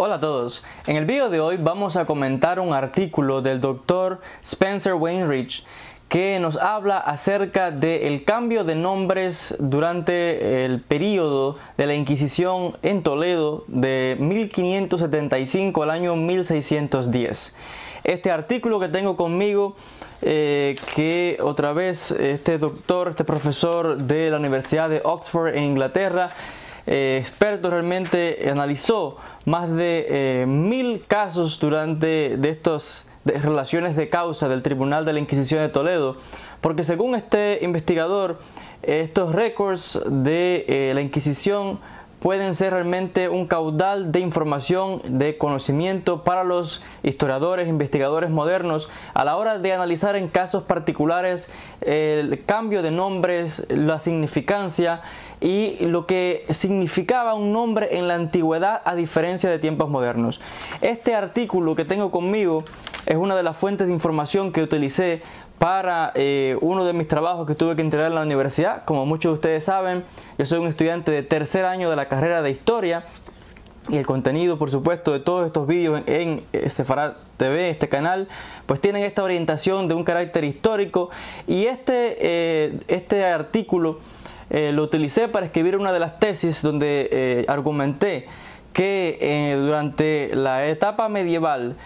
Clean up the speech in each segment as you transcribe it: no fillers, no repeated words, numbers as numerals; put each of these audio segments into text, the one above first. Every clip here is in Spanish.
Hola a todos, en el video de hoy vamos a comentar un artículo del Dr. Spencer Weinreich que nos habla acerca del cambio de nombres durante el periodo de la Inquisición en Toledo de 1575 al año 1610. Este artículo que tengo conmigo, que otra vez este profesor de la Universidad de Oxford en Inglaterra, experto realmente, analizó más de 1000 casos durante estas relaciones de causa del Tribunal de la Inquisición de Toledo, porque según este investigador, estos récords de la Inquisición pueden ser realmente un caudal de información, de conocimiento para los historiadores, investigadores modernos a la hora de analizar en casos particulares el cambio de nombres, la significancia y lo que significaba un nombre en la antigüedad a diferencia de tiempos modernos. Este artículo que tengo conmigo es una de las fuentes de información que utilicé para uno de mis trabajos que tuve que entregar en la universidad. Como muchos de ustedes saben, yo soy un estudiante de tercer año de la carrera de Historia y el contenido, por supuesto, de todos estos vídeos en Sefarad TV, este canal, pues tienen esta orientación de un carácter histórico, y este artículo lo utilicé para escribir una de las tesis donde argumenté que durante la etapa medieval,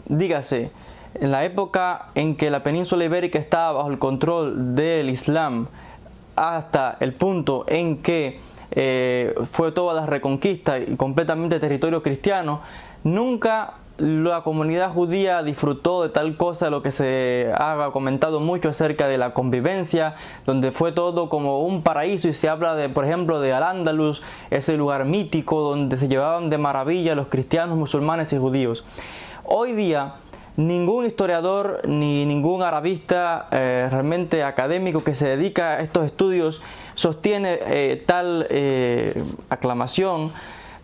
dígase, en la época en que la península ibérica estaba bajo el control del Islam, hasta el punto en que fue toda la reconquista y completamente territorio cristiano, nunca la comunidad judía disfrutó de tal cosa, lo que se ha comentado mucho acerca de la convivencia, donde fue todo como un paraíso, y se habla de, por ejemplo, de Al-Ándalus, ese lugar mítico donde se llevaban de maravilla los cristianos, musulmanes y judíos. Hoy día ningún historiador ni ningún arabista realmente académico que se dedica a estos estudios sostiene tal aclamación,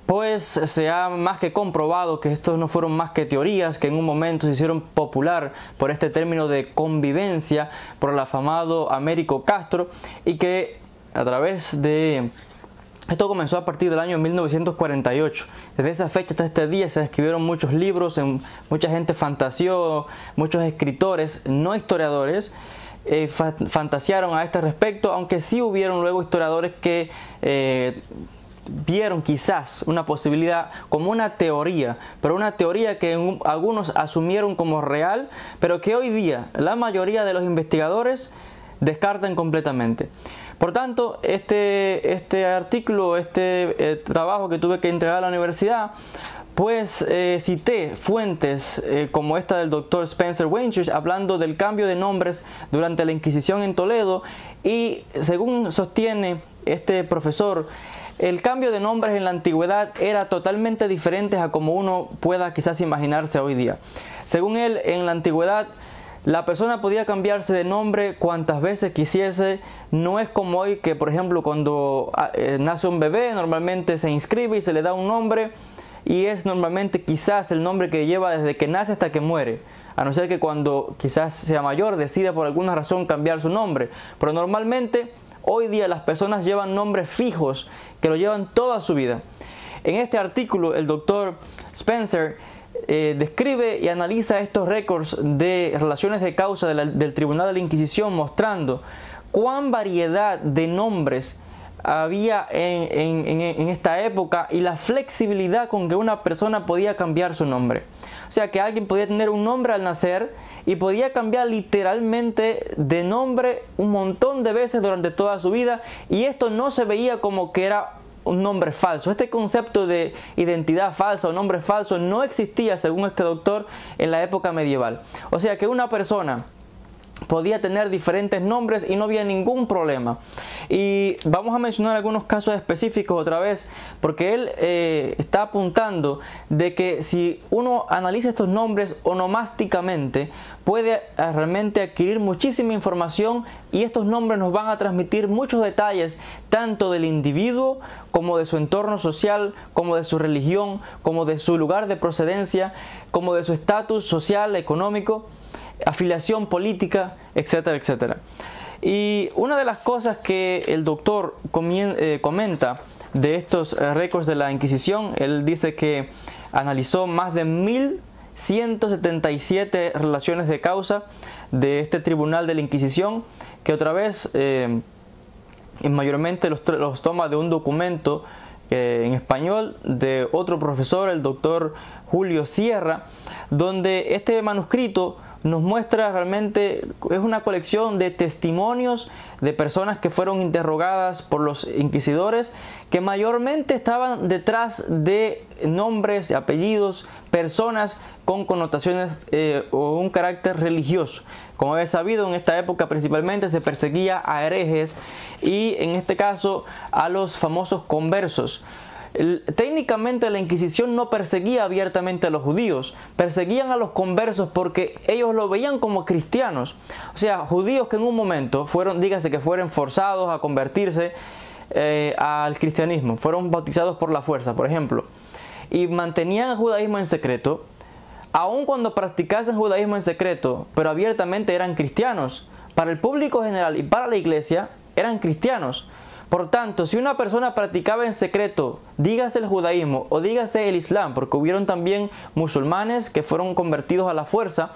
pues se ha más que comprobado que estos no fueron más que teorías que en un momento se hicieron popular por este término de convivencia por el afamado Américo Castro, y que a través de esto comenzó a partir del año 1948. Desde esa fecha hasta este día se escribieron muchos libros, mucha gente fantaseó, muchos escritores, no historiadores, fantasearon a este respecto, aunque sí hubieron luego historiadores que vieron quizás una posibilidad como una teoría, pero una teoría que algunos asumieron como real, pero que hoy día la mayoría de los investigadores descartan completamente. Por tanto, este artículo, trabajo que tuve que entregar a la universidad, pues cité fuentes como esta del Dr. Spencer Weinreich hablando del cambio de nombres durante la Inquisición en Toledo, y según sostiene este profesor, el cambio de nombres en la antigüedad era totalmente diferente a como uno pueda quizás imaginarse hoy día. Según él, en la antigüedad la persona podía cambiarse de nombre cuantas veces quisiese. No es como hoy que, por ejemplo, cuando nace un bebé, normalmente se inscribe y se le da un nombre, y es normalmente quizás el nombre que lleva desde que nace hasta que muere, a no ser que cuando quizás sea mayor decida por alguna razón cambiar su nombre. Pero normalmente hoy día las personas llevan nombres fijos que lo llevan toda su vida. En este artículo el doctor Spencer describe y analiza estos récords de relaciones de causa del Tribunal de la Inquisición, mostrando cuán variedad de nombres había en esta época y la flexibilidad con que una persona podía cambiar su nombre. O sea, que alguien podía tener un nombre al nacer y podía cambiar literalmente de nombre un montón de veces durante toda su vida, y esto no se veía como que era un nombre falso. Este concepto de identidad falsa o nombre falso no existía, según este doctor, en la época medieval. O sea que una persona podía tener diferentes nombres y no había ningún problema. Y vamos a mencionar algunos casos específicos otra vez, porque él está apuntando de que si uno analiza estos nombres onomásticamente, puede realmente adquirir muchísima información, y estos nombres nos van a transmitir muchos detalles, tanto del individuo como de su entorno social, como de su religión, como de su lugar de procedencia, como de su estatus social, económico, afiliación política, etcétera, etcétera. Y una de las cosas que el doctor comenta de estos récords de la Inquisición. Él dice que analizó más de 1177 relaciones de causa de este tribunal de la Inquisición, que otra vez mayormente los toma de un documento en español de otro profesor, el doctor Julio Sierra, donde este manuscrito nos muestra realmente, es una colección de testimonios de personas que fueron interrogadas por los inquisidores, que mayormente estaban detrás de nombres y apellidos, personas con connotaciones o un carácter religioso. Como es sabido, en esta época principalmente se perseguía a herejes y en este caso a los famosos conversos. Técnicamente la Inquisición no perseguía abiertamente a los judíos, perseguían a los conversos porque ellos lo veían como cristianos. O sea, judíos que en un momento fueron, dígase que fueron forzados a convertirse al cristianismo, fueron bautizados por la fuerza, por ejemplo, y mantenían el judaísmo en secreto, aun cuando practicasen judaísmo en secreto, pero abiertamente eran cristianos. Para el público general y para la iglesia eran cristianos. Por tanto, si una persona practicaba en secreto, dígase el judaísmo o dígase el islam, porque hubieron también musulmanes que fueron convertidos a la fuerza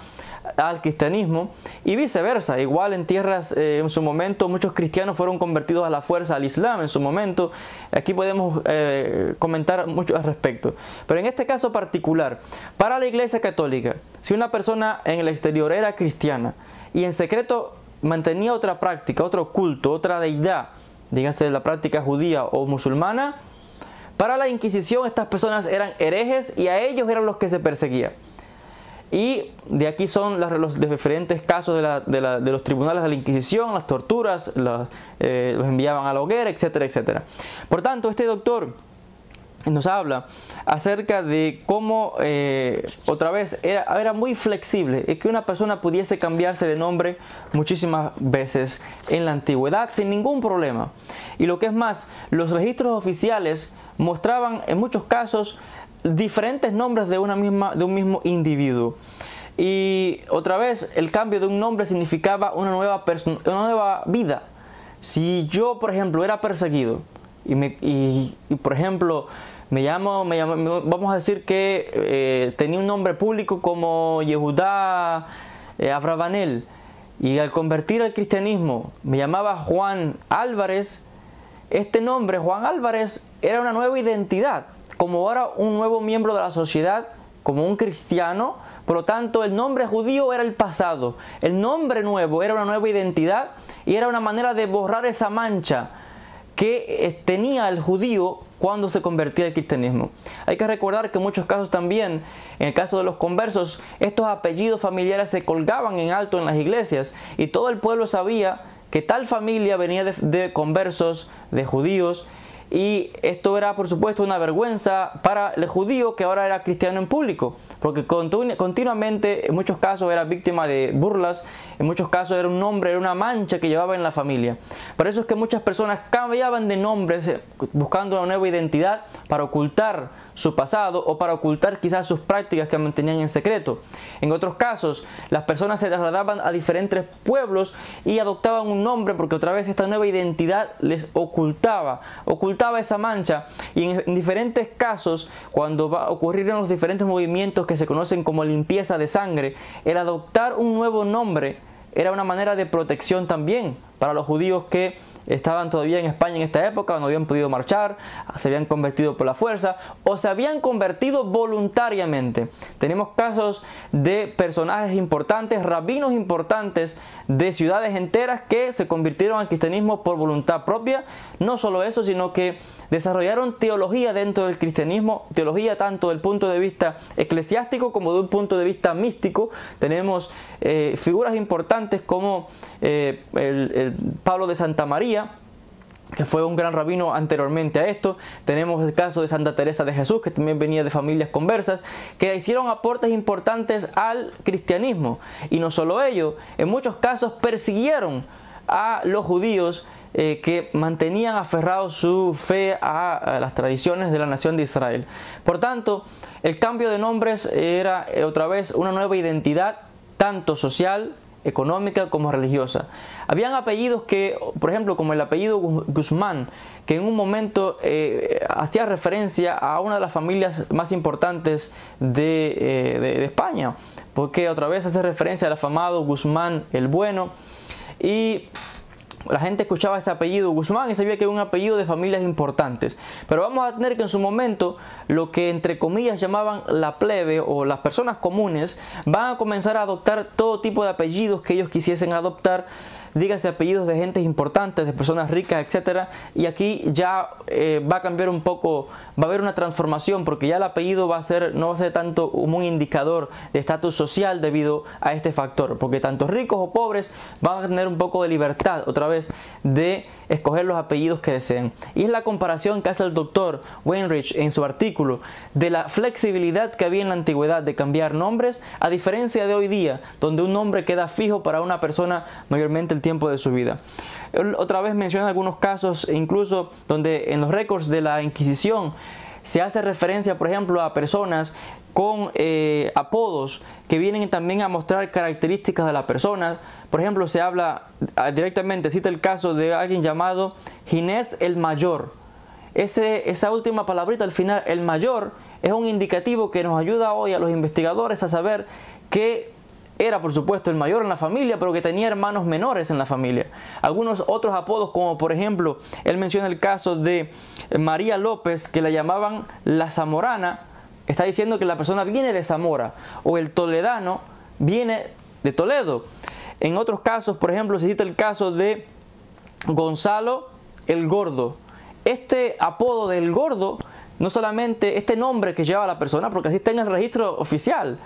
al cristianismo y viceversa, igual en tierras en su momento muchos cristianos fueron convertidos a la fuerza al islam en su momento. Aquí podemos comentar mucho al respecto, pero en este caso particular, para la Iglesia Católica, si una persona en el exterior era cristiana y en secreto mantenía otra práctica, otro culto, otra deidad, dígase la práctica judía o musulmana, para la Inquisición estas personas eran herejes y a ellos eran los que se perseguía. Y de aquí son los diferentes casos de los tribunales de la Inquisición, las torturas, los enviaban a la hoguera, etcétera, etcétera. Por tanto, este doctor nos habla acerca de cómo, otra vez, era muy flexible, que una persona pudiese cambiarse de nombre muchísimas veces en la antigüedad sin ningún problema. Y lo que es más, los registros oficiales mostraban en muchos casos diferentes nombres de un mismo individuo. Y otra vez, el cambio de un nombre significaba una nueva vida. Si yo, por ejemplo, era perseguido y por ejemplo, vamos a decir que tenía un nombre público como Yehudá Abravanel, y al convertir al cristianismo me llamaba Juan Álvarez. Este nombre, Juan Álvarez, era una nueva identidad, como ahora un nuevo miembro de la sociedad, como un cristiano. Por lo tanto, el nombre judío era el pasado, el nombre nuevo era una nueva identidad y era una manera de borrar esa mancha que tenía el judío cuando se convertía al cristianismo. Hay que recordar que en muchos casos también, en el caso de los conversos, estos apellidos familiares se colgaban en alto en las iglesias y todo el pueblo sabía que tal familia venía de conversos, de judíos, y esto era por supuesto una vergüenza para el judío que ahora era cristiano en público, porque continuamente en muchos casos era víctima de burlas, en muchos casos era un nombre, era una mancha que llevaba en la familia. Por eso es que muchas personas cambiaban de nombres buscando una nueva identidad para ocultar su pasado o para ocultar quizás sus prácticas que mantenían en secreto. En otros casos, las personas se trasladaban a diferentes pueblos y adoptaban un nombre porque otra vez esta nueva identidad les ocultaba esa mancha. Y en diferentes casos, cuando va a ocurrir en los diferentes movimientos que se conocen como limpieza de sangre, el adoptar un nuevo nombre era una manera de protección también para los judíos que estaban todavía en España en esta época, no habían podido marchar, se habían convertido por la fuerza o se habían convertido voluntariamente. Tenemos casos de personajes importantes, rabinos importantes de ciudades enteras que se convirtieron al cristianismo por voluntad propia. No solo eso, sino que desarrollaron teología dentro del cristianismo, teología tanto del punto de vista eclesiástico como de un punto de vista místico. Tenemos figuras importantes como el Pablo de Santa María, que fue un gran rabino anteriormente a esto. Tenemos el caso de Santa Teresa de Jesús, que también venía de familias conversas, que hicieron aportes importantes al cristianismo. Y no solo ello, en muchos casos persiguieron a los judíos que mantenían aferrados su fe a las tradiciones de la nación de Israel. Por tanto, el cambio de nombres era otra vez una nueva identidad, tanto social, económica como religiosa. Habían apellidos que, por ejemplo, como el apellido Guzmán, que en un momento hacía referencia a una de las familias más importantes de España, porque otra vez hace referencia al afamado Guzmán el Bueno, y la gente escuchaba ese apellido Guzmán y sabía que era un apellido de familias importantes. Pero vamos a tener que en su momento lo que entre comillas llamaban la plebe o las personas comunes van a comenzar a adoptar todo tipo de apellidos que ellos quisiesen adoptar, dígase apellidos de gentes importantes, de personas ricas, etcétera. Y aquí ya va a cambiar un poco, va a haber una transformación, porque ya el apellido no va a ser tanto un indicador de estatus social debido a este factor, porque tanto ricos o pobres van a tener un poco de libertad otra vez de escoger los apellidos que deseen. Y es la comparación que hace el doctor Weinreich en su artículo de la flexibilidad que había en la antigüedad de cambiar nombres, a diferencia de hoy día, donde un nombre queda fijo para una persona mayormente el tiempo de su vida. Él otra vez menciona algunos casos, incluso donde en los récords de la Inquisición se hace referencia, por ejemplo, a personas con apodos que vienen también a mostrar características de la persona. Por ejemplo, se habla directamente, cita el caso de alguien llamado Ginés el Mayor. Esa última palabrita al final, el mayor, es un indicativo que nos ayuda hoy a los investigadores a saber que era, por supuesto, el mayor en la familia, pero que tenía hermanos menores en la familia. Algunos otros apodos, como por ejemplo, él menciona el caso de María López, que la llamaban la Zamorana, está diciendo que la persona viene de Zamora, o el Toledano viene de Toledo. En otros casos, por ejemplo, se cita el caso de Gonzalo el Gordo. Este apodo del Gordo, no solamente este nombre que lleva la persona, porque así está en el registro oficial,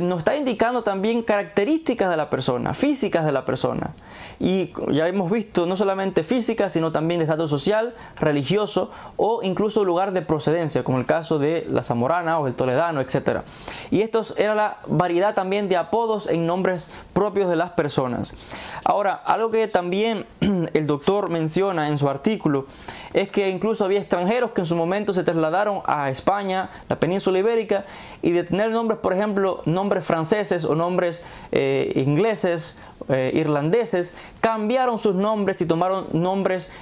nos está indicando también características de la persona, físicas de la persona. Y ya hemos visto no solamente físicas, sino también de estatus social, religioso o incluso lugar de procedencia, como el caso de la Zamorana o el Toledano, etc. Y esto era la variedad también de apodos en nombres propios de las personas. Ahora, algo que también el doctor menciona en su artículo es que incluso había extranjeros que en su momento se trasladaron a España, la península ibérica, y de tener nombres, por ejemplo, nombres franceses o nombres ingleses, irlandeses, cambiaron sus nombres y tomaron nombres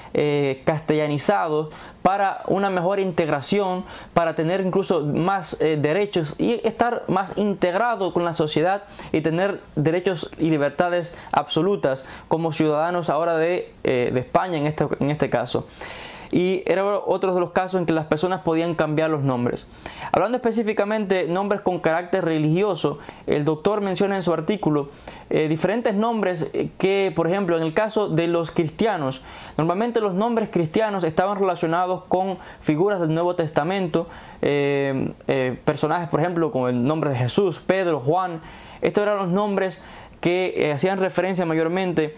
castellanizados para una mejor integración, para tener incluso más derechos y estar más integrado con la sociedad y tener derechos y libertades absolutas como ciudadanos ahora de España en este caso. Y era otro de los casos en que las personas podían cambiar los nombres. Hablando específicamente de nombres con carácter religioso, el doctor menciona en su artículo diferentes nombres que, por ejemplo, en el caso de los cristianos, normalmente los nombres cristianos estaban relacionados con figuras del Nuevo Testamento, personajes, por ejemplo, como el nombre de Jesús, Pedro, Juan. Estos eran los nombres que hacían referencia mayormente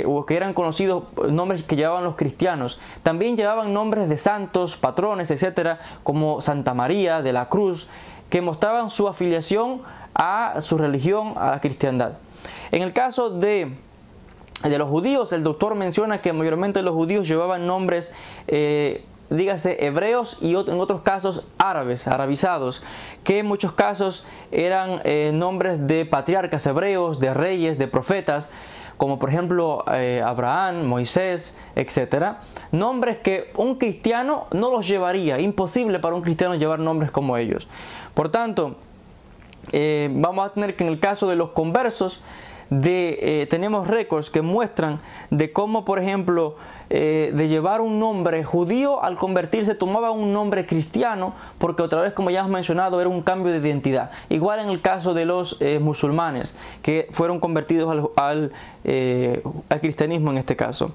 o que eran conocidos, nombres que llevaban los cristianos. También llevaban nombres de santos, patrones, etcétera, como Santa María de la Cruz, que mostraban su afiliación a su religión, a la cristiandad. En el caso de los judíos, el doctor menciona que mayormente los judíos llevaban nombres dígase hebreos y en otros casos árabes, arabizados, que en muchos casos eran nombres de patriarcas hebreos, de reyes, de profetas, como por ejemplo Abraham, Moisés, etc. Nombres que un cristiano no los llevaría, imposible para un cristiano llevar nombres como ellos. Por tanto, vamos a tener que en el caso de los conversos, tenemos récords que muestran de cómo, por ejemplo, de llevar un nombre judío, al convertirse tomaba un nombre cristiano, porque otra vez, como ya hemos mencionado, era un cambio de identidad. Igual en el caso de los musulmanes, que fueron convertidos al cristianismo en este caso.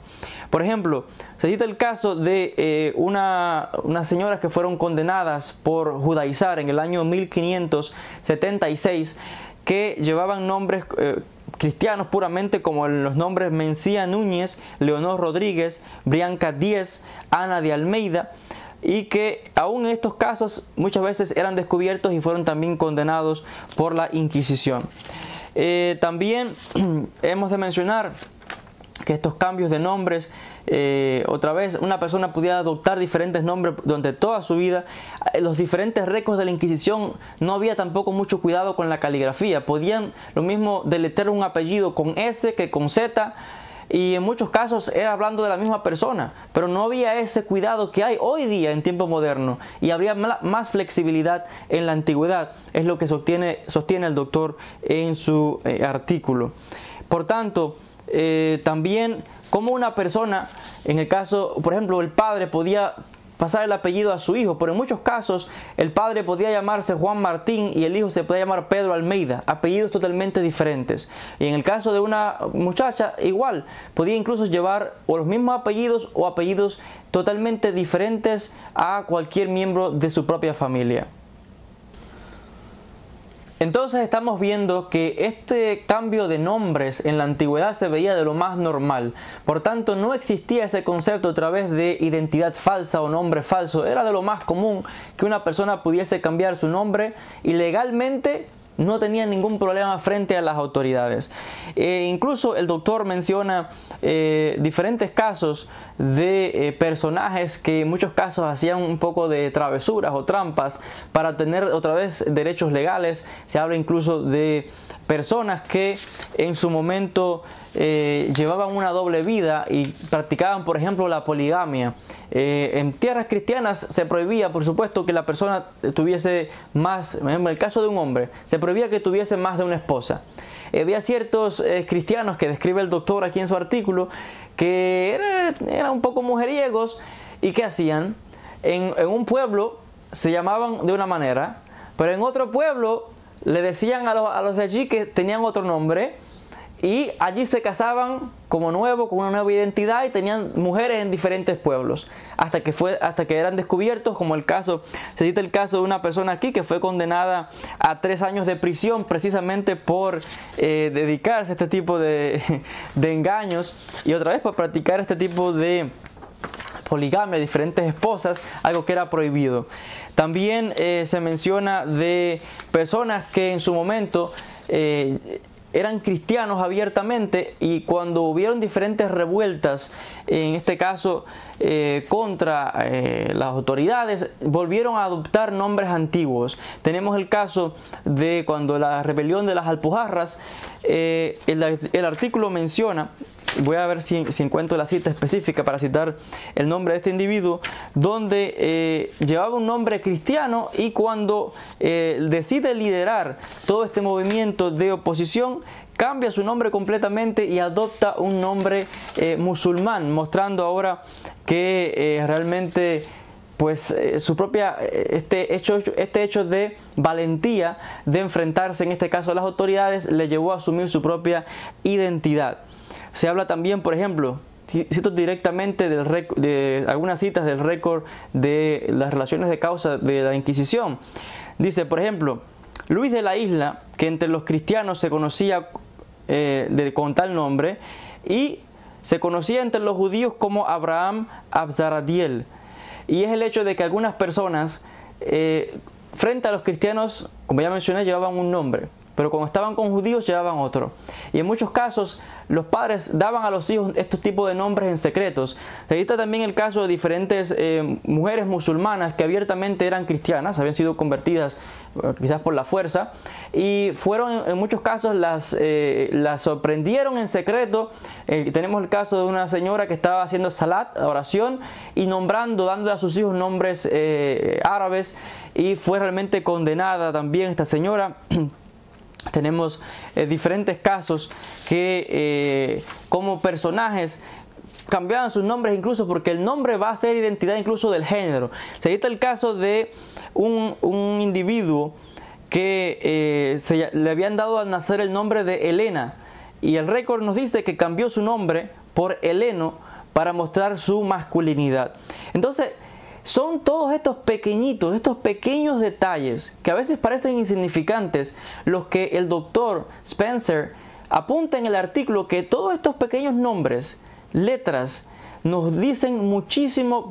Por ejemplo, se cita el caso de unas señoras que fueron condenadas por judaizar en el año 1576, que llevaban nombres cristianos puramente, como los nombres Mencía Núñez, Leonor Rodríguez, Brianca Díez, Ana de Almeida, y que aún en estos casos muchas veces eran descubiertos y fueron también condenados por la Inquisición. También hemos de mencionar que estos cambios de nombres, otra vez, una persona podía adoptar diferentes nombres durante toda su vida. Los diferentes récords de la Inquisición no había tampoco mucho cuidado con la caligrafía. Podían lo mismo deletrear un apellido con S que con Z, y en muchos casos era hablando de la misma persona, pero no había ese cuidado que hay hoy día en tiempo moderno, y habría más flexibilidad en la antigüedad. Es lo que sostiene el doctor en su artículo. Por tanto, también como una persona, en el caso, por ejemplo, el padre podía pasar el apellido a su hijo, pero en muchos casos el padre podía llamarse Juan Martín y el hijo se podía llamar Pedro Almeida, apellidos totalmente diferentes. Y en el caso de una muchacha, igual, podía incluso llevar o los mismos apellidos o apellidos totalmente diferentes a cualquier miembro de su propia familia. Entonces estamos viendo que este cambio de nombres en la antigüedad se veía de lo más normal. Por tanto, no existía ese concepto a través de identidad falsa o nombre falso. Era de lo más común que una persona pudiese cambiar su nombre y legalmente no tenía ningún problema frente a las autoridades. Incluso el doctor menciona diferentes casos de personajes que en muchos casos hacían un poco de travesuras o trampas para tener otra vez derechos legales. Se habla incluso de personas que en su momento llevaban una doble vida y practicaban, por ejemplo, la poligamia. En tierras cristianas se prohibía, por supuesto, que la persona tuviese más, en el caso de un hombre, se prohibía que tuviese más de una esposa. Había ciertos cristianos que describe el doctor aquí en su artículo que eran un poco mujeriegos, y ¿qué hacían? En un pueblo se llamaban de una manera, pero en otro pueblo le decían a los de allí que tenían otro nombre, y allí se casaban como nuevo, con una nueva identidad, y tenían mujeres en diferentes pueblos, hasta que eran descubiertos, como se cita el caso de una persona aquí que fue condenada a 3 años de prisión precisamente por dedicarse a este tipo de engaños, y otra vez por practicar este tipo de poligamia, diferentes esposas, algo que era prohibido. También se menciona de personas que en su momento eran cristianos abiertamente, y cuando hubieron diferentes revueltas, en este caso contra las autoridades, volvieron a adoptar nombres antiguos. Tenemos el caso de cuando la rebelión de las Alpujarras, el artículo menciona, voy a ver si encuentro la cita específica para citar el nombre de este individuo, donde llevaba un nombre cristiano, y cuando decide liderar todo este movimiento de oposición, cambia su nombre completamente y adopta un nombre musulmán, mostrando ahora que realmente pues este hecho de valentía de enfrentarse en este caso a las autoridades le llevó a asumir su propia identidad. Se habla también, por ejemplo, cito directamente de algunas citas del récord de las relaciones de causa de la Inquisición. Dice, por ejemplo, Luis de la Isla, que entre los cristianos se conocía con tal nombre, y se conocía entre los judíos como Abraham Abzaradiel. Y es el hecho de que algunas personas frente a los cristianos, como ya mencioné, llevaban un nombre, pero cuando estaban con judíos llevaban otro. Y en muchos casos los padres daban a los hijos estos tipos de nombres en secretos. Se cita también el caso de diferentes mujeres musulmanas que abiertamente eran cristianas, habían sido convertidas quizás por la fuerza, y fueron en muchos casos las sorprendieron en secreto. Tenemos el caso de una señora que estaba haciendo salat, oración, y dándole a sus hijos nombres árabes, y fue realmente condenada también esta señora. Tenemos diferentes casos que como personajes cambiaban sus nombres, incluso porque el nombre va a ser identidad incluso del género. Se cita el caso de un individuo que le habían dado a nacer el nombre de Helena, y el récord nos dice que cambió su nombre por Heleno para mostrar su masculinidad. Entonces, son todos estos pequeños detalles que a veces parecen insignificantes, los que el doctor Spencer apunta en el artículo, que todos estos pequeños nombres, letras, nos dicen muchísimos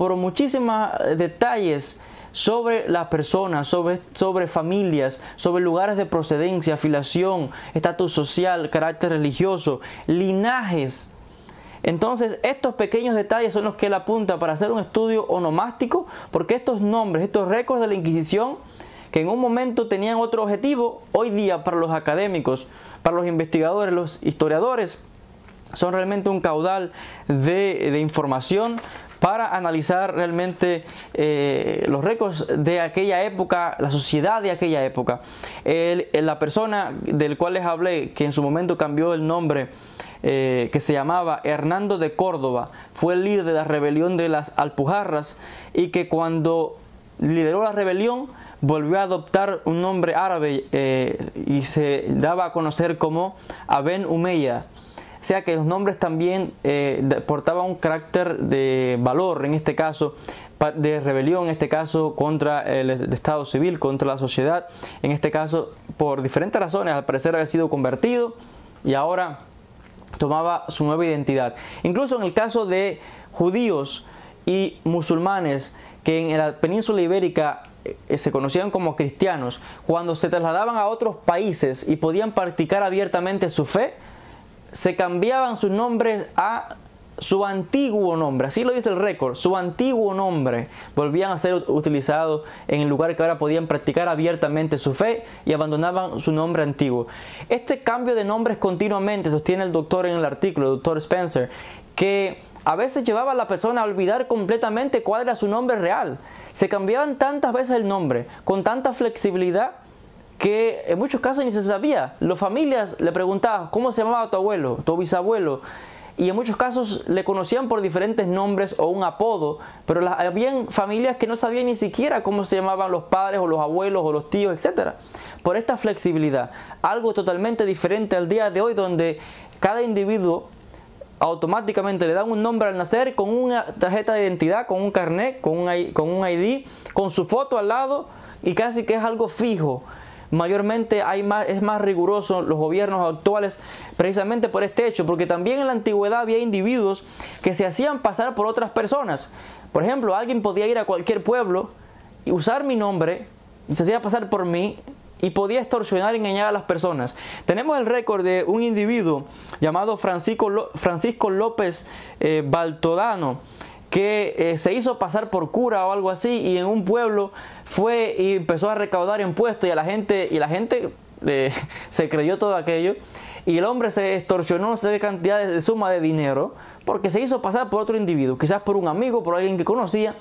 detalles sobre las personas, sobre familias, sobre lugares de procedencia, afiliación, estatus social, carácter religioso, linajes. Entonces, estos pequeños detalles son los que él apunta para hacer un estudio onomástico, porque estos nombres, estos récords de la Inquisición, que en un momento tenían otro objetivo, hoy día para los académicos, para los investigadores, los historiadores, son realmente un caudal de información para analizar realmente los récords de aquella época, la sociedad de aquella época. La persona del cual les hablé, que en su momento cambió el nombre, que se llamaba Hernando de Córdoba, fue el líder de la rebelión de las Alpujarras, y que cuando lideró la rebelión volvió a adoptar un nombre árabe y se daba a conocer como Aben Umayya. O sea que los nombres también portaban un carácter de valor, en este caso de rebelión, en este caso contra el Estado civil, contra la sociedad, en este caso por diferentes razones. Al parecer había sido convertido y ahora tomaba su nueva identidad. Incluso en el caso de judíos y musulmanes que en la península ibérica se conocían como cristianos, cuando se trasladaban a otros países y podían practicar abiertamente su fe, se cambiaban sus nombres a su antiguo nombre. Así lo dice el récord, su antiguo nombre. Volvían a ser utilizados en el lugar que ahora podían practicar abiertamente su fe y abandonaban su nombre antiguo. Este cambio de nombres continuamente, sostiene el doctor en el artículo, el doctor Spencer, que a veces llevaba a la persona a olvidar completamente cuál era su nombre real. Se cambiaban tantas veces el nombre, con tanta flexibilidad, que en muchos casos ni se sabía. Las familias le preguntaban cómo se llamaba tu abuelo, tu bisabuelo, y en muchos casos le conocían por diferentes nombres o un apodo, pero habían familias que no sabían ni siquiera cómo se llamaban los padres o los abuelos o los tíos, etc. Por esta flexibilidad, algo totalmente diferente al día de hoy, donde cada individuo automáticamente le dan un nombre al nacer, con una tarjeta de identidad, con un carnet, con un ID, con su foto al lado, y casi que es algo fijo. Mayormente es más riguroso los gobiernos actuales precisamente por este hecho, porque también en la antigüedad había individuos que se hacían pasar por otras personas. Por ejemplo, alguien podía ir a cualquier pueblo y usar mi nombre y se hacía pasar por mí y podía extorsionar y engañar a las personas. Tenemos el récord de un individuo llamado Francisco López Baltodano, que se hizo pasar por cura o algo así, y en un pueblo fue y empezó a recaudar impuestos, y la gente se creyó todo aquello, y el hombre se extorsionó no sé qué cantidad de suma de dinero porque se hizo pasar por otro individuo, quizás por un amigo, por alguien que conocía.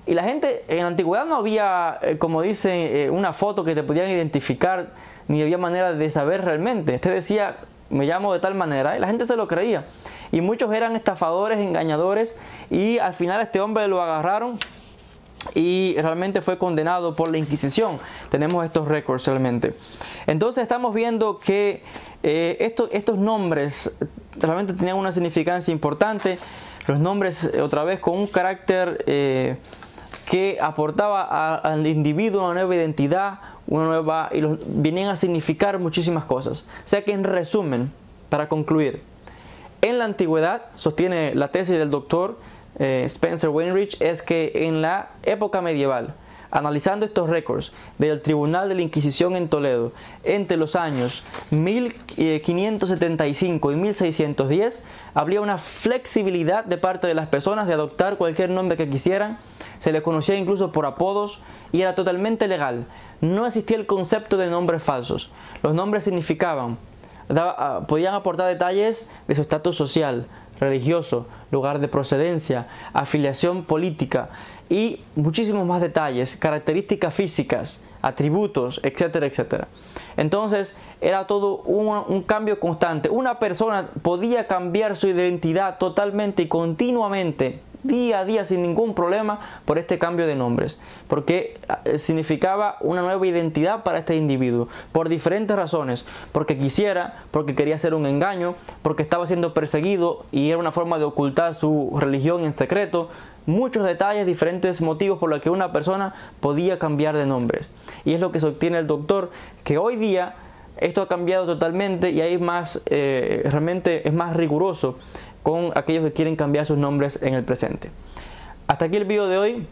Y la gente, en la antigüedad no había, como dicen, una foto que te podían identificar, ni había manera de saber realmente. Usted decía, me llamo de tal manera, y la gente se lo creía. Y muchos eran estafadores, engañadores, y al final este hombre lo agarraron y realmente fue condenado por la Inquisición. Tenemos estos récords realmente. Entonces estamos viendo que estos nombres realmente tenían una significancia importante. Los nombres, otra vez, con un carácter que aportaba al individuo una nueva identidad, y venían a significar muchísimas cosas. O sea que, en resumen, para concluir, en la antigüedad, sostiene la tesis del doctor Spencer Wainwright, es que en la época medieval, analizando estos récords del Tribunal de la Inquisición en Toledo entre los años 1575 y 1610, habría una flexibilidad de parte de las personas de adoptar cualquier nombre que quisieran. Se les conocía incluso por apodos y era totalmente legal. No existía el concepto de nombres falsos. Los nombres significaban, podían aportar detalles de su estatus social, religioso, lugar de procedencia, afiliación política y muchísimos más detalles, características físicas, atributos, etcétera, etcétera. Entonces era todo un cambio constante. Una persona podía cambiar su identidad totalmente y continuamente, día a día, sin ningún problema, por este cambio de nombres, porque significaba una nueva identidad para este individuo, por diferentes razones, porque quisiera, porque quería hacer un engaño, porque estaba siendo perseguido y era una forma de ocultar su religión en secreto. Muchos detalles, diferentes motivos por los que una persona podía cambiar de nombres. Y es lo que sostiene el doctor, que hoy día esto ha cambiado totalmente y hay más, realmente es más riguroso con aquellos que quieren cambiar sus nombres en el presente. Hasta aquí el video de hoy.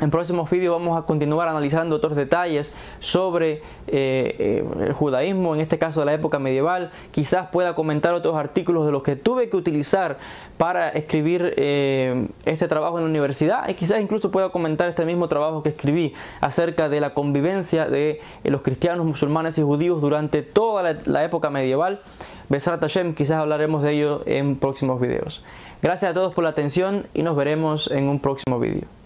En próximos vídeos vamos a continuar analizando otros detalles sobre el judaísmo, en este caso de la época medieval. Quizás pueda comentar otros artículos de los que tuve que utilizar para escribir este trabajo en la universidad, y quizás incluso pueda comentar este mismo trabajo que escribí acerca de la convivencia de los cristianos, musulmanes y judíos durante toda la época medieval. Be'ezrat Hashem, quizás hablaremos de ello en próximos videos. Gracias a todos por la atención y nos veremos en un próximo video.